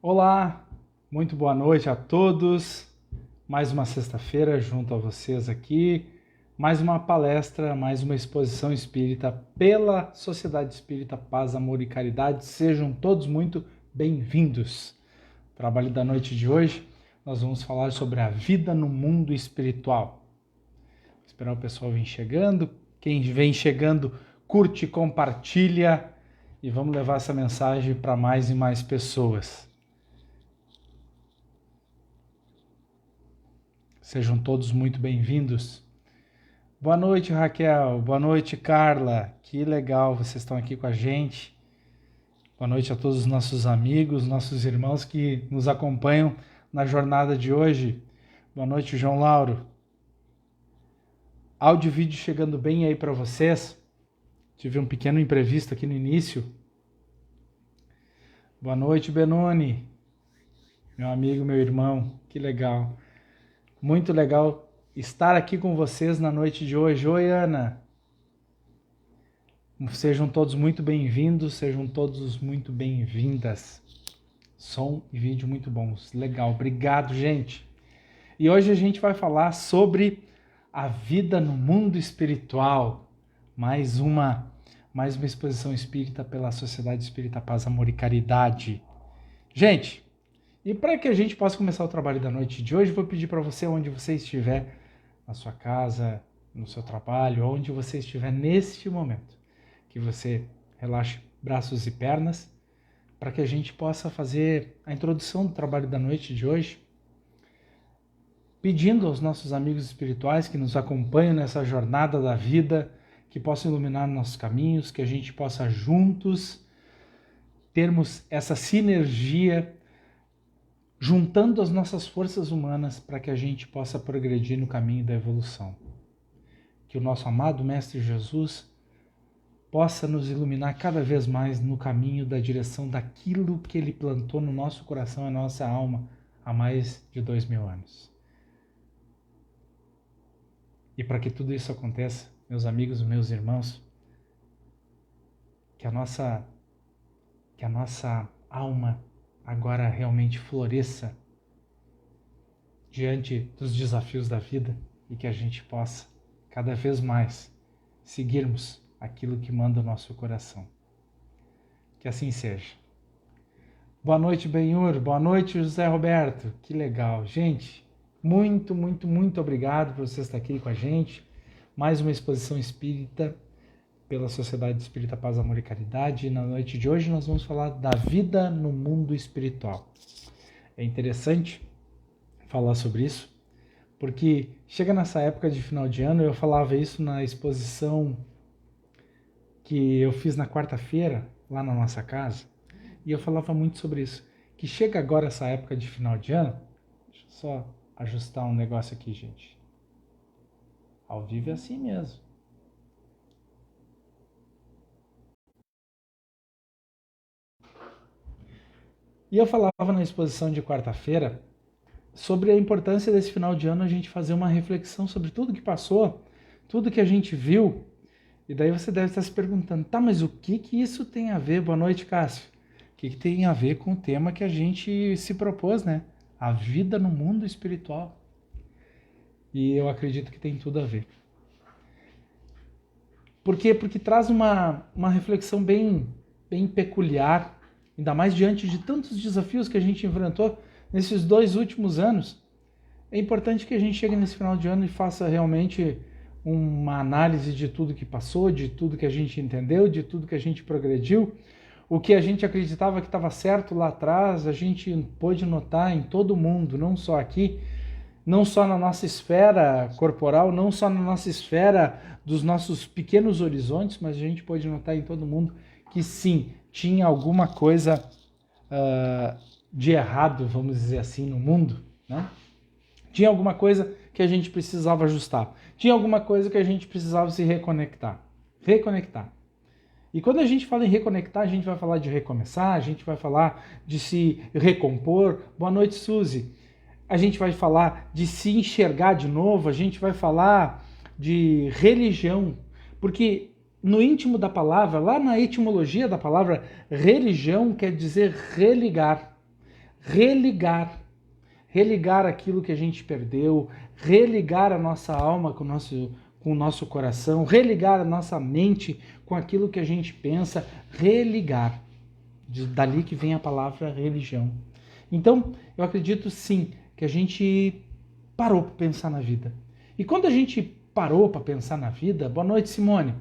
Olá, muito boa noite a todos. Mais uma sexta-feira junto a vocês aqui. Mais uma palestra, mais uma exposição espírita pela Sociedade Espírita Paz, Amor e Caridade. Sejam todos muito bem-vindos. No trabalho da noite de hoje, nós vamos falar sobre a vida no mundo espiritual. Vou esperar o pessoal vir chegando. Quem vem chegando, curte, compartilha e vamos levar essa mensagem para mais e mais pessoas. Sejam todos muito bem-vindos. Boa noite, Raquel. Boa noite, Carla. Que legal vocês estão aqui com a gente. Boa noite a todos os nossos amigos, nossos irmãos que nos acompanham na jornada de hoje. Boa noite, João Lauro. Áudio e vídeo chegando bem aí para vocês. Tive um pequeno imprevisto aqui no início. Boa noite, Benoni. Meu amigo, meu irmão. Que legal. Muito legal estar aqui com vocês na noite de hoje. Oi, Ana. Sejam todos muito bem-vindos, sejam todos muito bem-vindas. Som e vídeo muito bons. Legal, obrigado, gente. E hoje a gente vai falar sobre a vida no mundo espiritual. Mais uma exposição espírita pela Sociedade Espírita Paz, Amor e Caridade. Gente, e para que a gente possa começar o trabalho da noite de hoje, vou pedir para você, onde você estiver, na sua casa, no seu trabalho, onde você estiver neste momento, que você relaxe braços e pernas, para que a gente possa fazer a introdução do trabalho da noite de hoje, pedindo aos nossos amigos espirituais que nos acompanham nessa jornada da vida, que possam iluminar nossos caminhos, que a gente possa juntos termos essa sinergia, juntando as nossas forças humanas para que a gente possa progredir no caminho da evolução. Que o nosso amado Mestre Jesus possa nos iluminar cada vez mais no caminho da direção daquilo que Ele plantou no nosso coração e na nossa alma há mais de 2000 anos. E para que tudo isso aconteça, meus amigos, meus irmãos, que a nossa alma agora realmente floresça diante dos desafios da vida e que a gente possa cada vez mais seguirmos aquilo que manda o nosso coração. Que assim seja. Boa noite, Benhur. Boa noite, José Roberto. Que legal. Gente, muito, muito, muito obrigado por você estar aqui com a gente. Mais uma exposição espírita pela Sociedade Espírita Paz, Amor e Caridade. E na noite de hoje nós vamos falar da vida no mundo espiritual. É interessante falar sobre isso, porque chega nessa época de final de ano, eu falava isso na exposição que eu fiz na quarta-feira, lá na nossa casa, e eu falava muito sobre isso, que chega agora essa época de final de ano, deixa eu só ajustar um negócio aqui, gente. Ao vivo é assim mesmo. E eu falava na exposição de quarta-feira sobre a importância desse final de ano a gente fazer uma reflexão sobre tudo que passou, tudo que a gente viu. E daí você deve estar se perguntando, tá, mas o que isso tem a ver? Boa noite, Cássio. O que tem a ver com o tema que a gente se propôs, né? A vida no mundo espiritual. E eu acredito que tem tudo a ver. Por quê? Porque traz uma reflexão bem peculiar, ainda mais diante de tantos desafios que a gente enfrentou nesses 2 últimos anos. É importante que a gente chegue nesse final de ano e faça realmente uma análise de tudo que passou, de tudo que a gente entendeu, de tudo que a gente progrediu. O que a gente acreditava que estava certo lá atrás, a gente pôde notar em todo mundo, não só aqui, não só na nossa esfera corporal, não só na nossa esfera dos nossos pequenos horizontes, mas a gente pôde notar em todo mundo que sim, tinha alguma coisa de errado, vamos dizer assim, no mundo, né? Tinha alguma coisa que a gente precisava ajustar. Tinha alguma coisa que a gente precisava se reconectar. E quando a gente fala em reconectar, a gente vai falar de recomeçar, a gente vai falar de se recompor. Boa noite, Suzy. A gente vai falar de se enxergar de novo, a gente vai falar de religião, porque no íntimo da palavra, lá na etimologia da palavra religião, quer dizer religar. religar. Religar aquilo que a gente perdeu, religar a nossa alma com o nosso coração, religar a nossa mente com aquilo que a gente pensa, religar. Dali que vem a palavra religião. Então, eu acredito sim que a gente parou para pensar na vida. E quando a gente parou para pensar na vida, boa noite, Simone,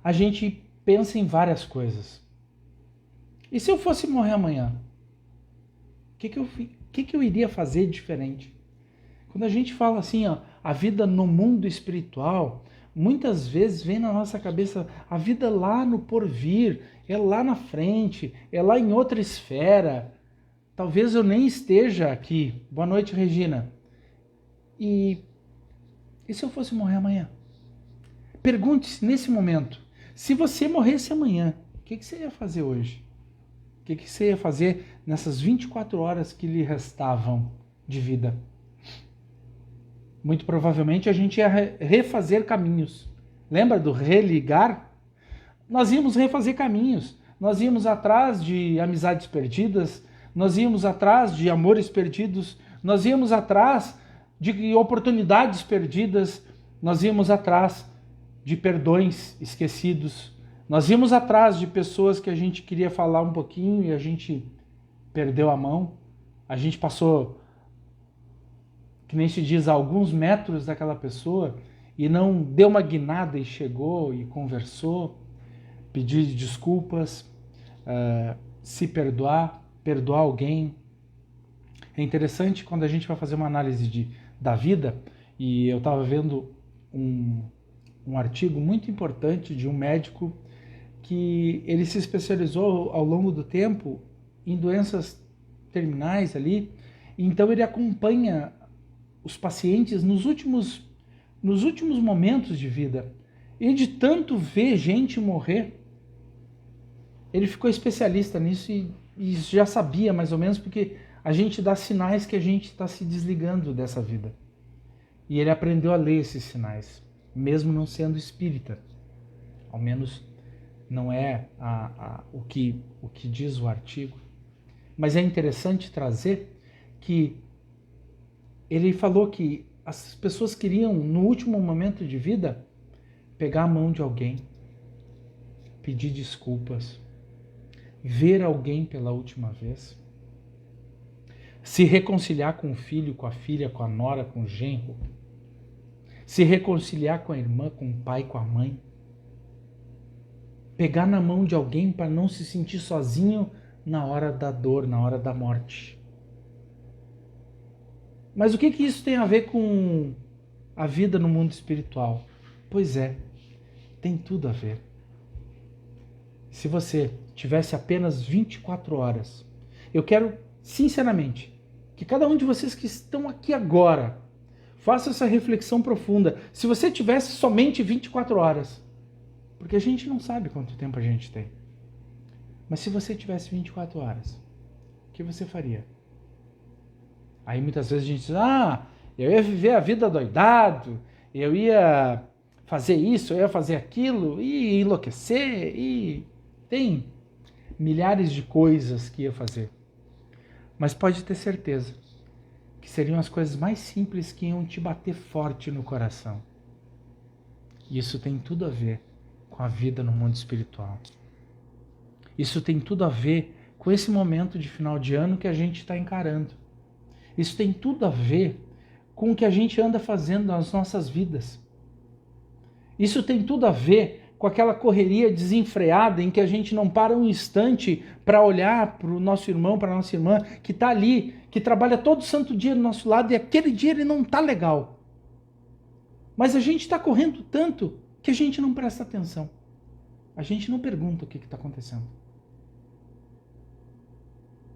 a gente pensa em várias coisas. E se eu fosse morrer amanhã? O que eu iria fazer diferente? Quando a gente fala assim, ó, a vida no mundo espiritual, muitas vezes vem na nossa cabeça a vida lá no porvir, é lá na frente, é lá em outra esfera. Talvez eu nem esteja aqui. Boa noite, Regina. E se eu fosse morrer amanhã? Pergunte-se nesse momento, se você morresse amanhã, o que você ia fazer hoje? O que você ia fazer nessas 24 horas que lhe restavam de vida? Muito provavelmente a gente ia refazer caminhos. Lembra do religar? Nós íamos refazer caminhos. Nós íamos atrás de amizades perdidas, nós íamos atrás de amores perdidos, nós íamos atrás de oportunidades perdidas, nós íamos atrás de perdões esquecidos, nós íamos atrás de pessoas que a gente queria falar um pouquinho e a gente perdeu a mão, a gente passou, que nem se diz, alguns metros daquela pessoa e não deu uma guinada e chegou e conversou, pedir desculpas, se perdoar, perdoar alguém. É interessante quando a gente vai fazer uma análise da vida, e eu estava vendo um artigo muito importante de um médico que ele se especializou ao longo do tempo em doenças terminais ali, então ele acompanha os pacientes nos últimos momentos de vida. E de tanto ver gente morrer, ele ficou especialista nisso e já sabia mais ou menos, porque a gente dá sinais que a gente está se desligando dessa vida. E ele aprendeu a ler esses sinais, mesmo não sendo espírita. Ao menos não é o que diz o artigo. Mas é interessante trazer que ele falou que as pessoas queriam, no último momento de vida, pegar a mão de alguém, pedir desculpas, ver alguém pela última vez, se reconciliar com o filho, com a filha, com a nora, com o genro, se reconciliar com a irmã, com o pai, com a mãe, pegar na mão de alguém para não se sentir sozinho na hora da dor, na hora da morte. Mas o que isso tem a ver com a vida no mundo espiritual? Pois é, tem tudo a ver. Se você tivesse apenas 24 horas, eu quero, sinceramente, que cada um de vocês que estão aqui agora faça essa reflexão profunda. Se você tivesse somente 24 horas, porque a gente não sabe quanto tempo a gente tem, mas se você tivesse 24 horas, o que você faria? Aí muitas vezes a gente diz, eu ia viver a vida doidado, eu ia fazer isso, eu ia fazer aquilo, e enlouquecer, e tem milhares de coisas que ia fazer. Mas pode ter certeza que seriam as coisas mais simples que iam te bater forte no coração. E isso tem tudo a ver com a vida no mundo espiritual. Isso tem tudo a ver com esse momento de final de ano que a gente está encarando. Isso tem tudo a ver com o que a gente anda fazendo nas nossas vidas. Isso tem tudo a ver com aquela correria desenfreada em que a gente não para um instante para olhar para o nosso irmão, para a nossa irmã, que está ali, que trabalha todo santo dia do nosso lado e aquele dia ele não está legal. Mas a gente está correndo tanto que a gente não presta atenção. A gente não pergunta o que está acontecendo.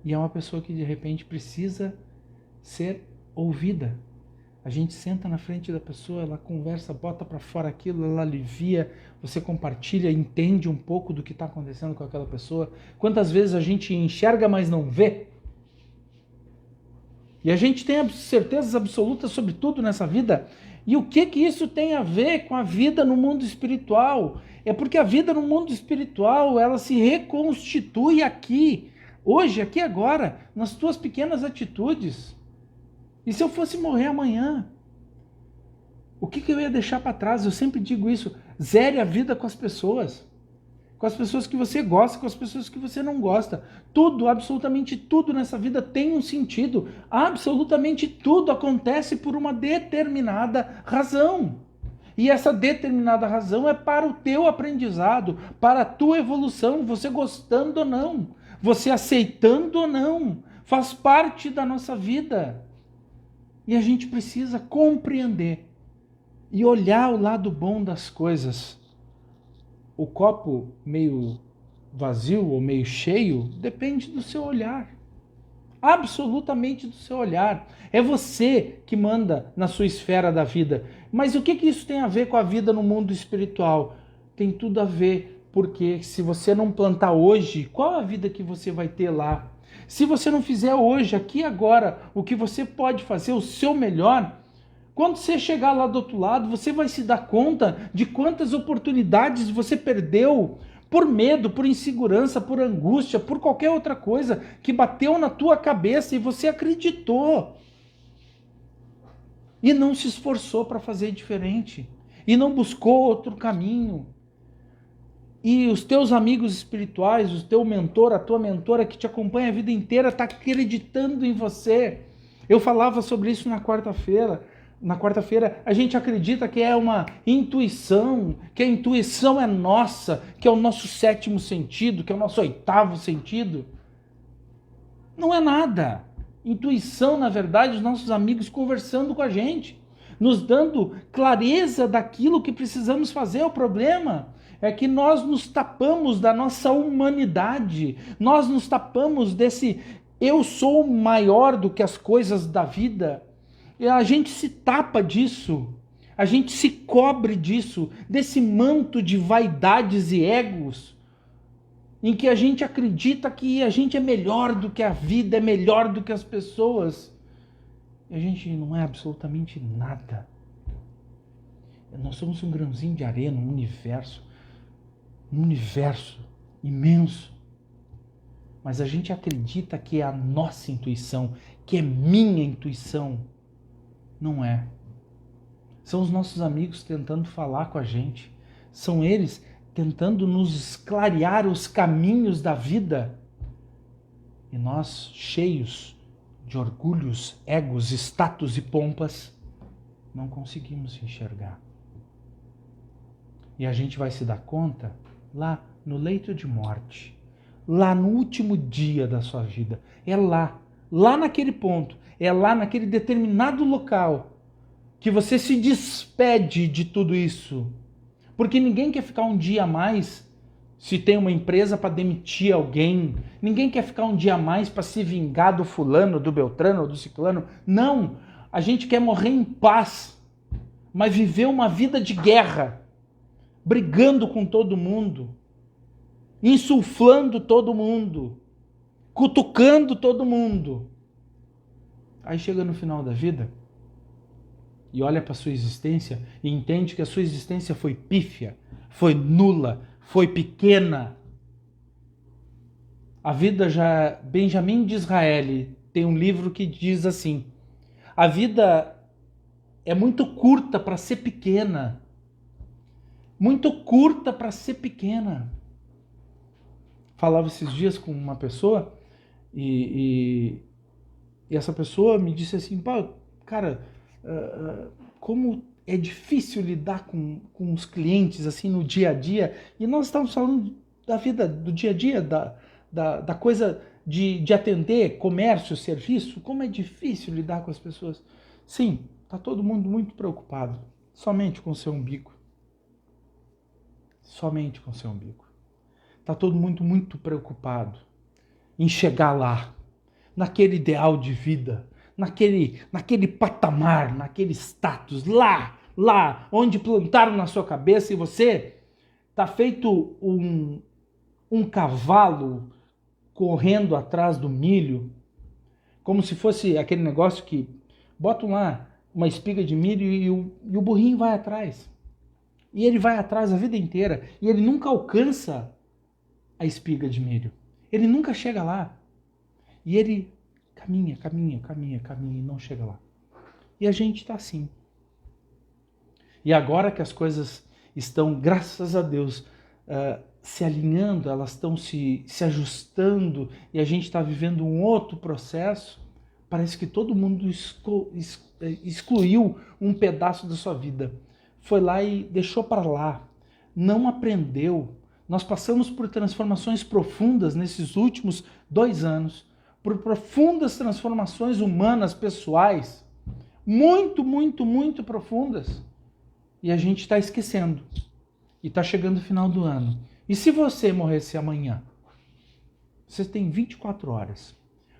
E é uma pessoa que de repente precisa ser ouvida. A gente senta na frente da pessoa, ela conversa, bota para fora aquilo, ela alivia, você compartilha, entende um pouco do que está acontecendo com aquela pessoa. Quantas vezes a gente enxerga, mas não vê? E a gente tem certezas absolutas sobre tudo nessa vida. E o que isso tem a ver com a vida no mundo espiritual? É porque a vida no mundo espiritual, ela se reconstitui aqui, hoje, aqui agora, nas tuas pequenas atitudes. E se eu fosse morrer amanhã? O que eu ia deixar para trás? Eu sempre digo isso, zere a vida com as pessoas que você gosta, com as pessoas que você não gosta. Tudo, absolutamente tudo nessa vida tem um sentido. Absolutamente tudo acontece por uma determinada razão. E essa determinada razão é para o teu aprendizado, para a tua evolução, você gostando ou não, você aceitando ou não, faz parte da nossa vida. E a gente precisa compreender e olhar o lado bom das coisas. O copo meio vazio ou meio cheio depende do seu olhar. Absolutamente do seu olhar. É você que manda na sua esfera da vida. Mas o que isso tem a ver com a vida no mundo espiritual? Tem tudo a ver, porque se você não plantar hoje, qual a vida que você vai ter lá? Se você não fizer hoje, aqui agora, o que você pode fazer, o seu melhor, quando você chegar lá do outro lado, você vai se dar conta de quantas oportunidades você perdeu por medo, por insegurança, por angústia, por qualquer outra coisa que bateu na tua cabeça e você acreditou. E não se esforçou para fazer diferente. E não buscou outro caminho. E os teus amigos espirituais, o teu mentor, a tua mentora que te acompanha a vida inteira, está acreditando em você. Eu falava sobre isso na quarta-feira. Na quarta-feira, a gente acredita que é uma intuição, que a intuição é nossa, que é o nosso sétimo sentido, que é o nosso oitavo sentido. Não é nada. Intuição, na verdade, os nossos amigos conversando com a gente, nos dando clareza daquilo que precisamos fazer. O problema é que nós nos tapamos da nossa humanidade, nós nos tapamos desse eu sou maior do que as coisas da vida. A gente se tapa disso, a gente se cobre disso, desse manto de vaidades e egos, em que a gente acredita que a gente é melhor do que a vida, é melhor do que as pessoas. E a gente não é absolutamente nada. Nós somos um grãozinho de areia num universo imenso. Mas a gente acredita que é a nossa intuição, que é minha intuição. Não é. São os nossos amigos tentando falar com a gente. São eles tentando nos clarear os caminhos da vida. E nós, cheios de orgulhos, egos, status e pompas, não conseguimos enxergar. E a gente vai se dar conta lá no leito de morte, lá no último dia da sua vida. É lá naquele ponto, é lá naquele determinado local que você se despede de tudo isso. Porque ninguém quer ficar um dia a mais se tem uma empresa para demitir alguém. Ninguém quer ficar um dia a mais para se vingar do fulano, do beltrano ou do ciclano. Não, a gente quer morrer em paz, mas viver uma vida de guerra, brigando com todo mundo, insuflando todo mundo, cutucando todo mundo. Aí chega no final da vida e olha para a sua existência e entende que a sua existência foi pífia, foi nula, foi pequena. A vida já... Benjamin Disraeli tem um livro que diz assim: a vida é muito curta para ser pequena. Muito curta para ser pequena. Falava esses dias com uma pessoa e essa pessoa me disse assim: pá, cara, como é difícil lidar com os clientes assim no dia a dia. E nós estamos falando da vida, do dia a dia, da coisa de atender comércio, serviço. Como é difícil lidar com as pessoas. Sim, está todo mundo muito preocupado, somente com o seu umbigo. Somente com o seu umbigo. Está todo mundo muito preocupado em chegar lá, naquele ideal de vida, naquele patamar, naquele status, lá onde plantaram na sua cabeça e você está feito um cavalo correndo atrás do milho, como se fosse aquele negócio que botam lá uma espiga de milho e o burrinho vai atrás. E ele vai atrás a vida inteira e ele nunca alcança a espiga de milho. Ele nunca chega lá. E ele caminha, caminha, caminha, caminha e não chega lá. E a gente está assim. E agora que as coisas estão, graças a Deus, se alinhando, elas estão se ajustando e a gente está vivendo um outro processo, parece que todo mundo excluiu um pedaço da sua vida. Foi lá e deixou para lá. Não aprendeu. Nós passamos por transformações profundas nesses últimos 2 anos, por profundas transformações humanas, pessoais, muito, muito, muito profundas. E a gente está esquecendo. E está chegando o final do ano. E se você morresse amanhã? Você tem 24 horas.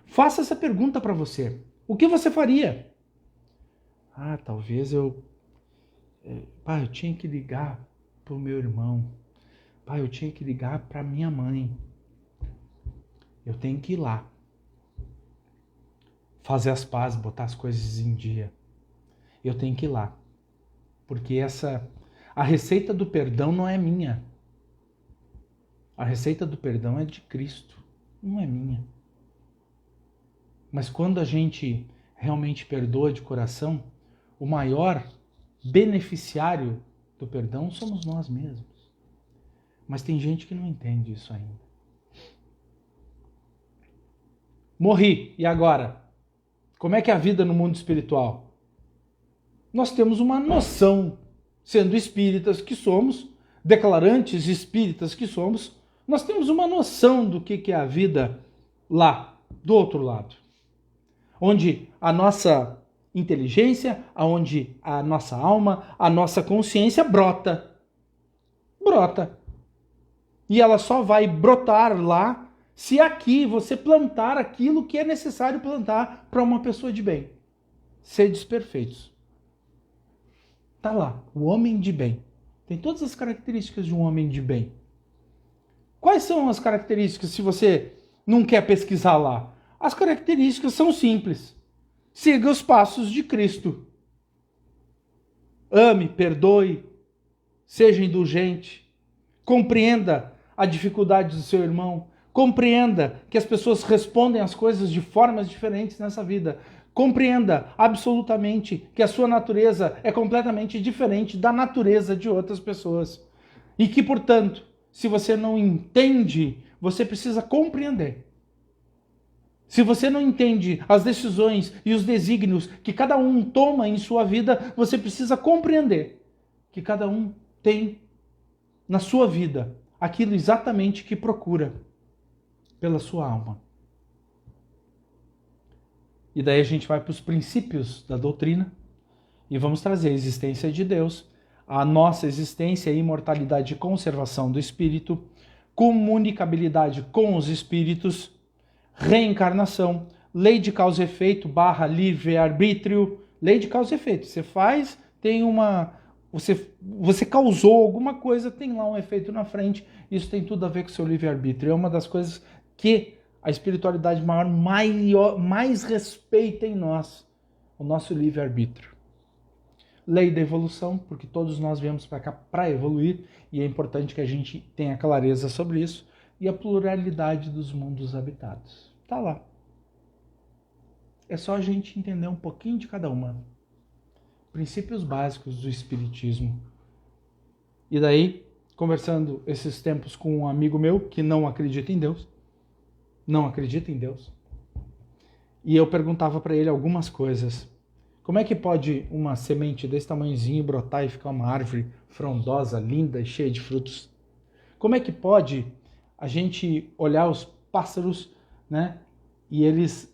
Faça essa pergunta para você. O que você faria? Talvez eu tinha que ligar para o meu irmão. Eu tinha que ligar para minha mãe. Eu tenho que ir lá. Fazer as pazes, botar as coisas em dia. Eu tenho que ir lá. Porque a receita do perdão não é minha. A receita do perdão é de Cristo, não é minha. Mas quando a gente realmente perdoa de coração, o maior beneficiário do perdão somos nós mesmos. Mas tem gente que não entende isso ainda. Morri, e agora? Como é que é a vida no mundo espiritual? Nós temos uma noção, sendo espíritas que somos, declarantes espíritas que somos, nós temos uma noção do que é a vida lá, do outro lado. Onde a nossa inteligência, onde a nossa alma, a nossa consciência brota. Brota. E ela só vai brotar lá se aqui você plantar aquilo que é necessário plantar para uma pessoa de bem. Sedes perfeitos. Está lá, o homem de bem. Tem todas as características de um homem de bem. Quais são as características se você não quer pesquisar lá? As características são simples. Siga os passos de Cristo. Ame, perdoe, seja indulgente, compreenda a dificuldade do seu irmão, compreenda que as pessoas respondem às coisas de formas diferentes nessa vida. Compreenda absolutamente que a sua natureza é completamente diferente da natureza de outras pessoas. E que, portanto, se você não entende, você precisa compreender. Se você não entende as decisões e os desígnios que cada um toma em sua vida, você precisa compreender que cada um tem na sua vida aquilo exatamente que procura pela sua alma. E daí a gente vai para os princípios da doutrina e vamos trazer a existência de Deus, a nossa existência, a imortalidade e conservação do espírito, comunicabilidade com os espíritos, reencarnação, lei de causa e efeito / livre-arbítrio, lei de causa e efeito. Você faz, tem uma... Você causou alguma coisa, tem lá um efeito na frente, isso tem tudo a ver com o seu livre-arbítrio. É uma das coisas que a espiritualidade mais respeita em nós, o nosso livre-arbítrio. Lei da evolução, porque todos nós viemos para cá para evoluir, e é importante que a gente tenha clareza sobre isso, e a pluralidade dos mundos habitados. Tá lá. É só a gente entender um pouquinho de cada uma. Princípios básicos do Espiritismo. E daí, conversando esses tempos com um amigo meu que não acredita em Deus, e eu perguntava para ele algumas coisas. Como é que pode uma semente desse tamanhozinho brotar e ficar uma árvore frondosa, linda e cheia de frutos? Como é que pode a gente olhar os pássaros, né? E eles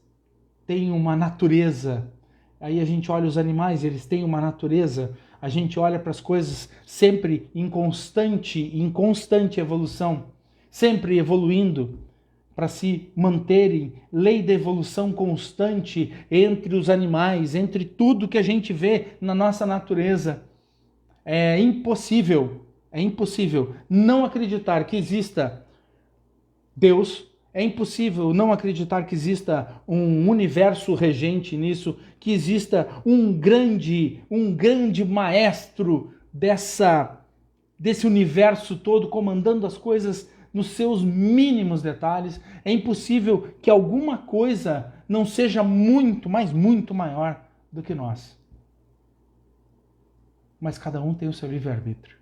têm uma natureza. Aí a gente olha os animais, eles têm uma natureza. A gente olha para as coisas sempre em constante evolução, sempre evoluindo para se manterem. Lei da evolução constante entre os animais, entre tudo que a gente vê na nossa natureza. É impossível não acreditar que exista Deus, é impossível não acreditar que exista um universo regente nisso, que exista um grande maestro desse universo todo comandando as coisas nos seus mínimos detalhes. É impossível que alguma coisa não seja muito, mas muito maior do que nós. Mas cada um tem o seu livre-arbítrio.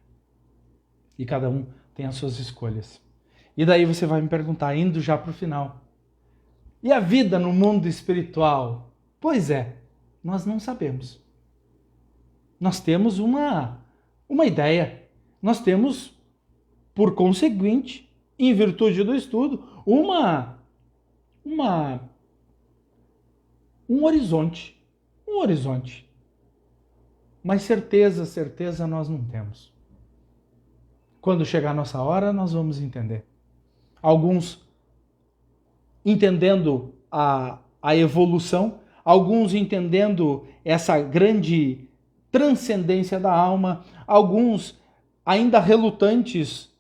E cada um tem as suas escolhas. E daí você vai me perguntar, indo já para o final, e a vida no mundo espiritual? Pois é, nós não sabemos. Nós temos uma ideia. Nós temos, por conseguinte, em virtude do estudo, um horizonte. Um horizonte. Mas certeza nós não temos. Quando chegar a nossa hora, nós vamos entender. Alguns entendendo a evolução, alguns entendendo essa grande transcendência da alma, alguns ainda relutantes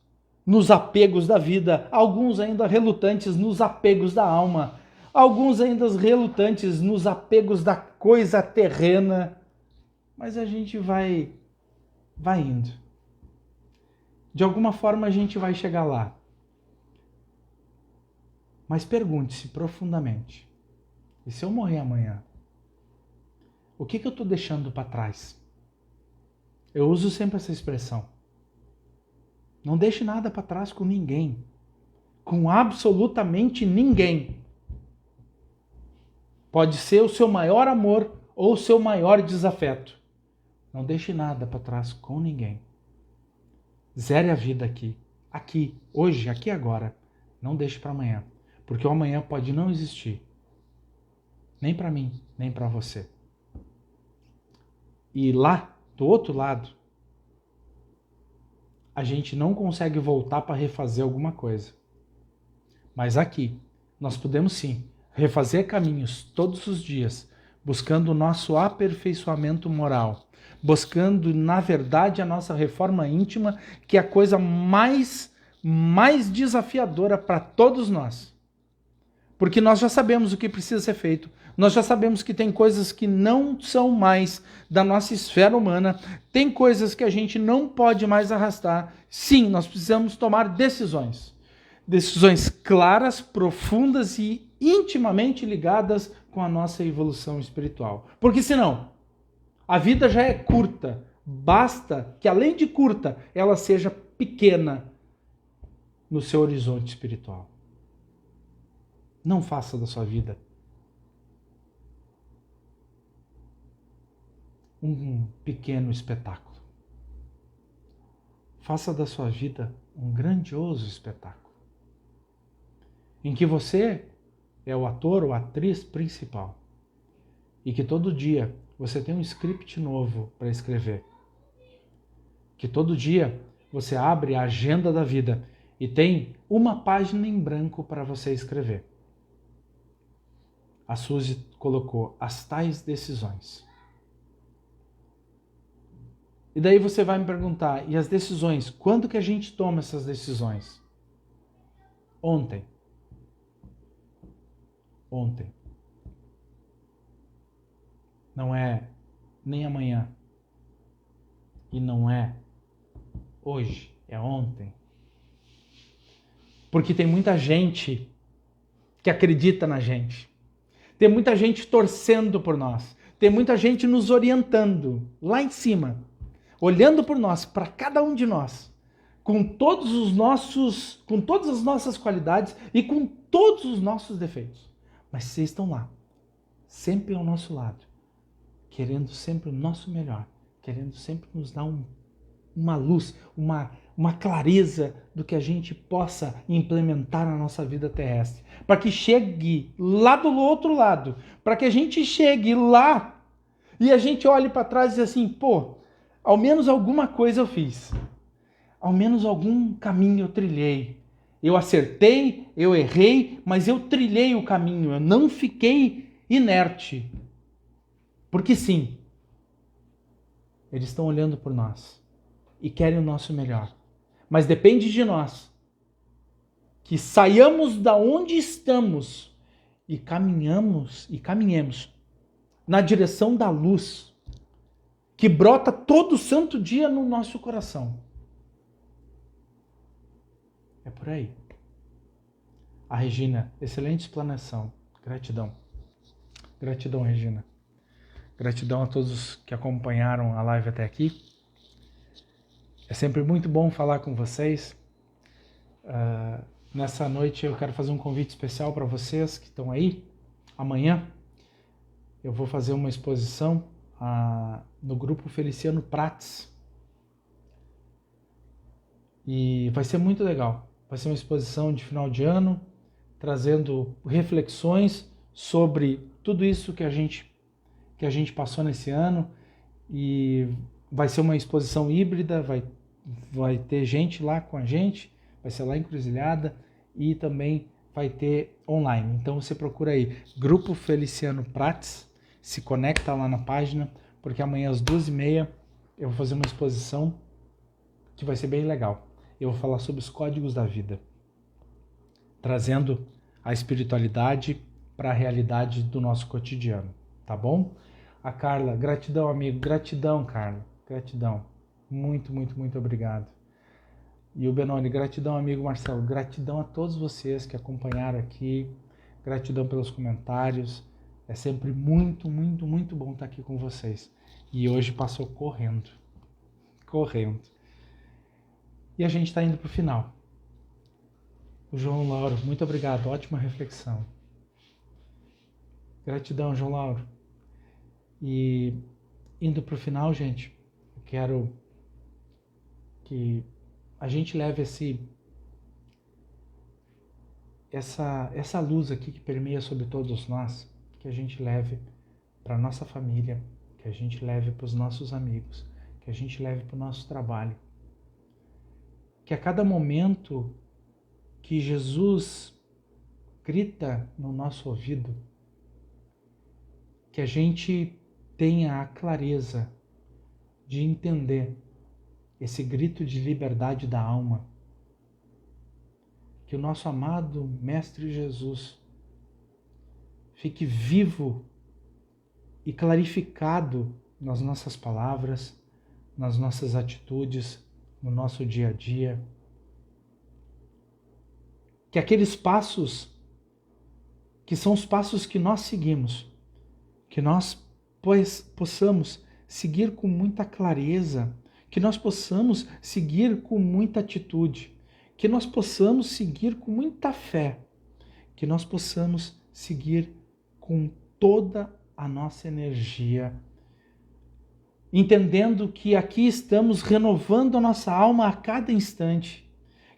nos apegos da vida, alguns ainda relutantes nos apegos da alma, alguns ainda relutantes nos apegos da coisa terrena, mas a gente vai indo. De alguma forma a gente vai chegar lá. Mas pergunte-se profundamente, e se eu morrer amanhã? O que eu estou deixando para trás? Eu uso sempre essa expressão. Não deixe nada para trás com ninguém. Com absolutamente ninguém. Pode ser o seu maior amor ou o seu maior desafeto. Não deixe nada para trás com ninguém. Zere a vida aqui. Aqui, hoje, aqui agora. Não deixe para amanhã. Porque o amanhã pode não existir. Nem para mim, nem para você. E lá, do outro lado, a gente não consegue voltar para refazer alguma coisa. Mas aqui, nós podemos sim refazer caminhos todos os dias, buscando o nosso aperfeiçoamento moral, buscando, na verdade, a nossa reforma íntima, que é a coisa mais desafiadora para todos nós. Porque nós já sabemos o que precisa ser feito. Nós já sabemos que tem coisas que não são mais da nossa esfera humana. Tem coisas que a gente não pode mais arrastar. Sim, nós precisamos tomar decisões. Decisões claras, profundas e intimamente ligadas com a nossa evolução espiritual. Porque senão, a vida já é curta. Basta que, além de curta, ela seja pequena no seu horizonte espiritual. Não faça da sua vida um pequeno espetáculo. Faça da sua vida um grandioso espetáculo, em que você é o ator ou atriz principal e que todo dia você tem um script novo para escrever, que todo dia você abre a agenda da vida e tem uma página em branco para você escrever. A Suzy colocou as tais decisões. E daí você vai me perguntar, e as decisões? Quando que a gente toma essas decisões? Ontem. Ontem. Não é nem amanhã. E não é hoje, é ontem. Porque tem muita gente que acredita na gente. Tem muita gente torcendo por nós. Tem muita gente nos orientando lá em cima, olhando por nós, para cada um de nós, com todas as nossas qualidades e com todos os nossos defeitos. Mas vocês estão lá, sempre ao nosso lado, querendo sempre o nosso melhor, querendo sempre nos dar uma luz, uma clareza do que a gente possa implementar na nossa vida terrestre. Para que chegue lá do outro lado, para que a gente chegue lá e a gente olhe para trás e diz assim, pô, ao menos alguma coisa eu fiz. Ao menos algum caminho eu trilhei. Eu acertei, eu errei, mas eu trilhei o caminho, eu não fiquei inerte. Porque sim, eles estão olhando por nós e querem o nosso melhor. Mas depende de nós que saiamos da onde estamos e caminhemos na direção da luz que brota todo santo dia no nosso coração. É por aí. A Regina, excelente explanação. Gratidão. Gratidão, Regina. Gratidão a todos que acompanharam a live até aqui. É sempre muito bom falar com vocês. Nessa noite eu quero fazer um convite especial para vocês que estão aí. Amanhã eu vou fazer uma exposição no grupo Feliciano Prates. E vai ser muito legal. Vai ser uma exposição de final de ano, trazendo reflexões sobre tudo isso que a gente passou nesse ano. E vai ser uma exposição híbrida, vai ter gente lá com a gente, vai ser lá em Encruzilhada e também vai ter online. Então você procura aí, Grupo Feliciano Prates, se conecta lá na página, porque amanhã às 2h30 eu vou fazer uma exposição que vai ser bem legal. Eu vou falar sobre os códigos da vida, trazendo a espiritualidade para a realidade do nosso cotidiano, tá bom? A Carla, gratidão, amigo, gratidão, Carla, gratidão, muito, muito, muito obrigado. E o Benoni, gratidão, amigo Marcelo, gratidão a todos vocês que acompanharam aqui, gratidão pelos comentários, é sempre muito, muito, muito bom estar aqui com vocês. E hoje passou correndo. E a gente está indo para o final. O João Lauro, muito obrigado, ótima reflexão. Gratidão, João Lauro. E indo para o final, gente, eu quero que a gente leve essa luz aqui que permeia sobre todos nós, que a gente leve para a nossa família, que a gente leve para os nossos amigos, que a gente leve para o nosso trabalho. Que a cada momento que Jesus grita no nosso ouvido, que a gente tenha a clareza de entender esse grito de liberdade da alma, que o nosso amado Mestre Jesus fique vivo e clarificado nas nossas palavras, nas nossas atitudes, no nosso dia a dia. Que aqueles passos que são os passos que nós seguimos, que nós possamos seguir com muita clareza, que nós possamos seguir com muita atitude, que nós possamos seguir com muita fé, que nós possamos seguir com toda a nossa energia, entendendo que aqui estamos renovando a nossa alma a cada instante,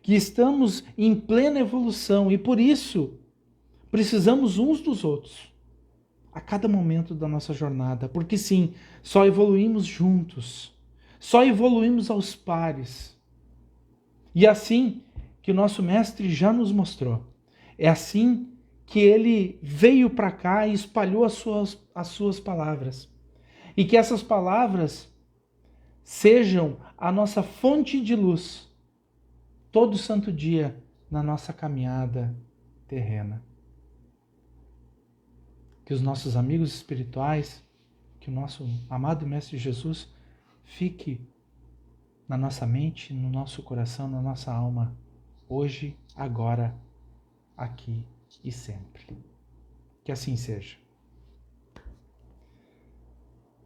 que estamos em plena evolução e por isso precisamos uns dos outros a cada momento da nossa jornada, porque sim, só evoluímos juntos, só evoluímos aos pares. E é assim que o nosso mestre já nos mostrou. É assim que ele veio para cá e espalhou as suas palavras. E que essas palavras sejam a nossa fonte de luz todo santo dia na nossa caminhada terrena. Que os nossos amigos espirituais, que o nosso amado Mestre Jesus fique na nossa mente, no nosso coração, na nossa alma, hoje, agora, aqui e sempre. Que assim seja.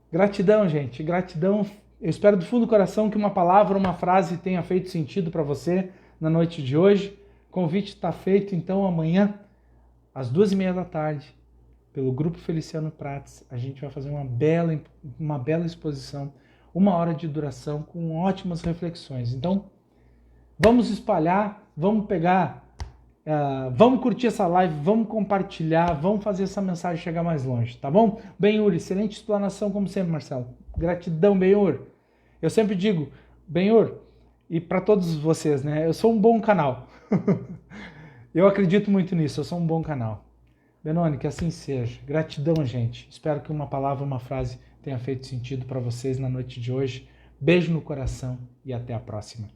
Gratidão, gente, gratidão. Eu espero do fundo do coração que uma palavra, uma frase tenha feito sentido para você na noite de hoje. O convite está feito, então, amanhã, às 2h30, pelo Grupo Feliciano Prates, a gente vai fazer uma bela exposição, 1 hora de duração, com ótimas reflexões. Então, vamos espalhar, vamos pegar, vamos curtir essa live, vamos compartilhar, vamos fazer essa mensagem chegar mais longe, tá bom? Benhur, excelente explanação como sempre, Marcelo. Gratidão, Benhur. Eu sempre digo, Benhur, e para todos vocês, né? Eu sou um bom canal. Eu acredito muito nisso, eu sou um bom canal. Benoni, que assim seja. Gratidão, gente. Espero que uma palavra, uma frase tenha feito sentido para vocês na noite de hoje. Beijo no coração e até a próxima.